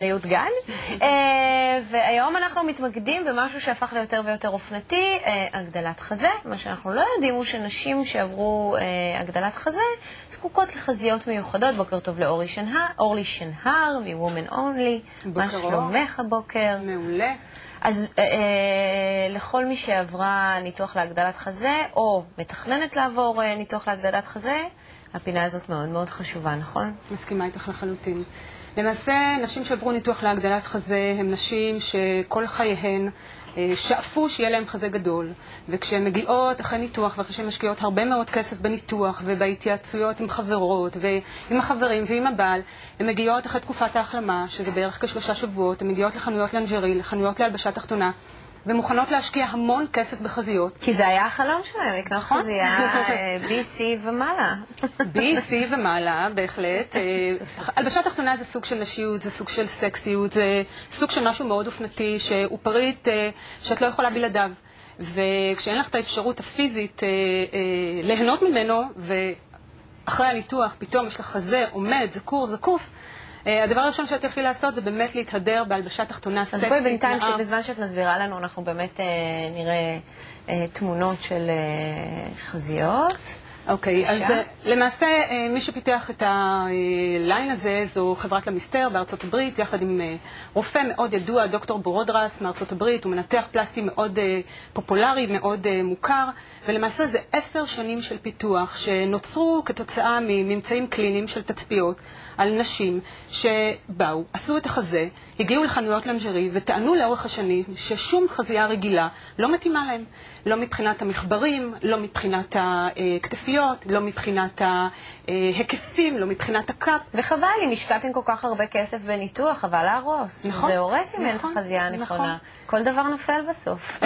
רעות גן, והיום אנחנו מתמקדים במשהו שהפך ליותר ויותר אופנתי, הגדלת חזה. מה שאנחנו לא יודעים הוא שנשים שעברו הגדלת חזה זקוקות לחזיות מיוחדות. בוקר טוב לאורלי שנהר מ-Woman Only. מה שלומך הבוקר? מעולה. אז לכל מי שעברה ניתוח להגדלת חזה או מתכננת לעבור ניתוח להגדלת חזה, הפינה הזאת מאוד מאוד חשובה, נכון? מסכימה איתך לחלוטין. למעשה, נשים שעברו ניתוח להגדלת חזה הן נשים שכל חייהן שאפו שיהיה להם חזה גדול. וכשהן מגיעות אחרי ניתוח ואחרי שהן משקיעות הרבה מאוד כסף בניתוח ובהתייעצויות עם חברות ועם החברים ועם הבעל, הן מגיעות אחרי תקופת ההחלמה, שזה בערך כ3 שבועות, הן מגיעות לחנויות לנג'רי, לחנויות להלבשה תחתונה, ומוכנות להשקיע המון כסף בחזיות. כי זה היה החלום שלהם, לקנות חזייה BC ומעלה. BC ומעלה, בהחלט. הלבשת תחתונה זה סוג של נשיות, זה סוג של סקסיות, זה סוג של משהו מאוד אופנתי, שהוא פריט שאת לא יכולה בלעדיו. וכשאין לך את האפשרות הפיזית ליהנות ממנו, ואחרי הניתוח פתאום יש לך חזה עומד, זקור, זקוף, הדבר הראשון שאת יכולה לעשות זה באמת להתהדר בהלבשת תחתונה סקסית. אז בואי בינתיים שבזמן שאת מסבירה לנו אנחנו באמת נראה תמונות של חזיות. אוקיי, אז למעשה מי שפיתח את הליין הזה זו חברת למיסטר בארצות הברית, יחד עם רופא מאוד ידוע, דוקטור בורודרס מארצות הברית, הוא מנתח פלסטי מאוד פופולרי, מאוד מוכר, ולמעשה זה 10 שנים של פיתוח שנוצרו כתוצאה מממצאים קליניים של תצפיות על נשים שבאו, עשו את החזה, הגיעו לחנויות לנג'רי וטענו לאורך השנים ששום חזייה רגילה לא מתאימה להם. לא מבחינת המחברים, לא מבחינת הכתפיות, לא מבחינת ההיקפים, לא מבחינת הקאפ. וחבל, אם השקעתם כל כך הרבה כסף בניתוח, אבל להרוס. נכון. זה הורס אם אין את החזייה הנכונה. כל דבר נופל בסוף.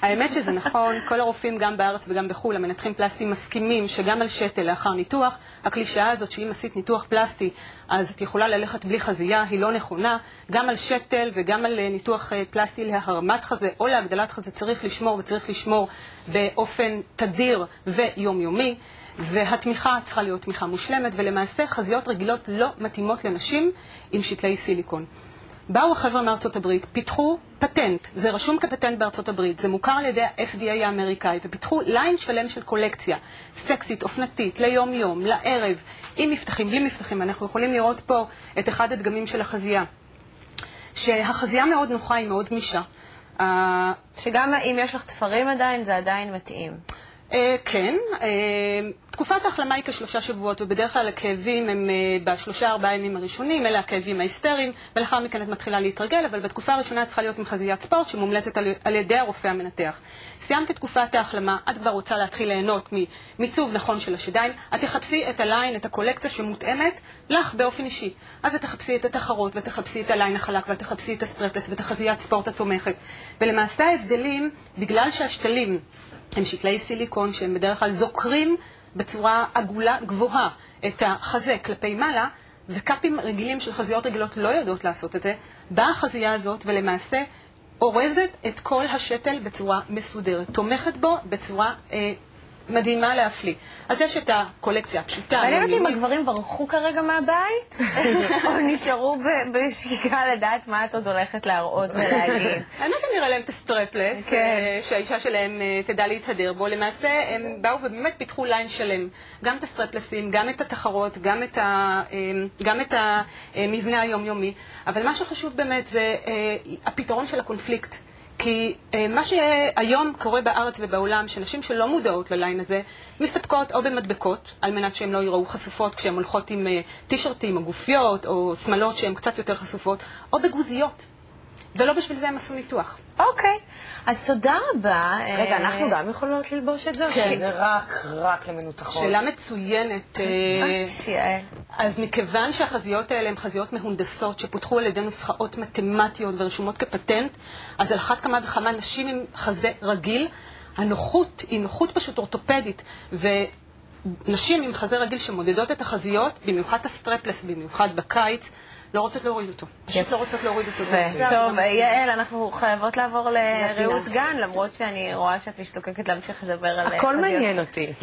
האמת שזה נכון, כל הרופאים גם בארץ וגם בחו"ל, המנתחים פלסטיים מסכימים שגם על שתל לאחר ניתוח, הקלישאה הזאת שאם עשית ניתוח פלסטי, אז את יכולה ללכת בלי חזייה, היא לא נכונה. גם על שתל וגם על ניתוח פלסטי להרמת חזה או להגדלת חזה צריך לשמור וצריך לשמור באופן תדיר ויומיומי, והתמיכה צריכה להיות תמיכה מושלמת, ולמעשה חזיות רגילות לא מתאימות לנשים עם שתלי סיליקון. באו החבר'ה מארצות הברית, פיתחו פטנט, זה רשום כפטנט בארצות הברית, זה מוכר על ידי ה-FDA האמריקאי, ופיתחו ליין שלם של קולקציה, סקסית, אופנתית, ליום יום, לערב, עם מפתחים, בלי מפתחים. אנחנו יכולים לראות פה את אחד הדגמים של החזייה, שהחזייה מאוד נוחה, היא מאוד גמישה. שגם אם יש לך תפרים עדיין, זה עדיין מתאים. כן, תקופת ההחלמה היא כ3 שבועות, ובדרך כלל הכאבים הם ב3-4 ימים הראשונים, אלה הכאבים ההיסטריים, ולאחר מכן את מתחילה להתרגל, אבל בתקופה הראשונה צריכה להיות עם חזיית ספורט שמומלצת על ידי הרופא המנתח. סיימת את תקופת ההחלמה, את כבר רוצה להתחיל ליהנות ממיצוב נכון של השדיים, את תחפשי את הליין, את הקולקציה שמותאמת לך באופן אישי. אז את תחפשי את התחרות, ותחפשי את הליין החלק, ותחפשי את הסטרפלס, ואת החזיית ספורט התומכת. ולמעשה ההבדלים, בגלל שהשתלים הם שתלי סיליקון שהם בדרך כלל זוקרים בצורה עגולה גבוהה את החזה כלפי מעלה, וקאפים רגילים של חזיות רגילות לא יודעות לעשות את זה, באה החזייה הזאת ולמעשה אורזת את כל השתל בצורה מסודרת, תומכת בו בצורה מדהימה להפליא. אז יש את הקולקציה הפשוטה. מעניין אותי אם הגברים ברחו כרגע מהבית, או נשארו בשקיקה לדעת מה את עוד הולכת להראות ולהגיד. האמת אני אראה להם את הסטרפלס, שהאישה שלהם תדע להתהדר בו. למעשה הם באו ובאמת פיתחו ליין שלם. גם את הסטרפלסים, גם את התחרות, גם את המבנה היומיומי. אבל מה שחשוב באמת זה הפתרון של הקונפליקט. כי מה שהיום קורה בארץ ובעולם, שנשים שלא מודעות לליין הזה, מסתפקות או במדבקות, על מנת שהן לא יראו חשופות כשהן הולכות עם טישרטים או גופיות או שמלות שהן קצת יותר חשופות, או בגוזיות. ולא בשביל זה הם עשו ניתוח. אוקיי, אז תודה רבה. רגע, אנחנו גם יכולות ללבוש את זה? כן. זה רק למנותחות. שאלה מצוינת. אז מכיוון שהחזיות האלה הן חזיות מהונדסות שפותחו על ידי נוסחאות מתמטיות ורשומות כפטנט, אז על אחת כמה וכמה נשים עם חזה רגיל, הנוחות היא נוחות פשוט אורתופדית, ונשים עם חזה רגיל שמודדות את החזיות, במיוחד הסטרפלס, במיוחד בקיץ, לא רוצות להוריד אותו. פשוט לא רוצות להוריד אותו. טוב, יעל, אנחנו חייבות לעבור לרעות גן, למרות שאני רואה שאת משתוקקת להמשיך לדבר על... הכל מעניין אותי.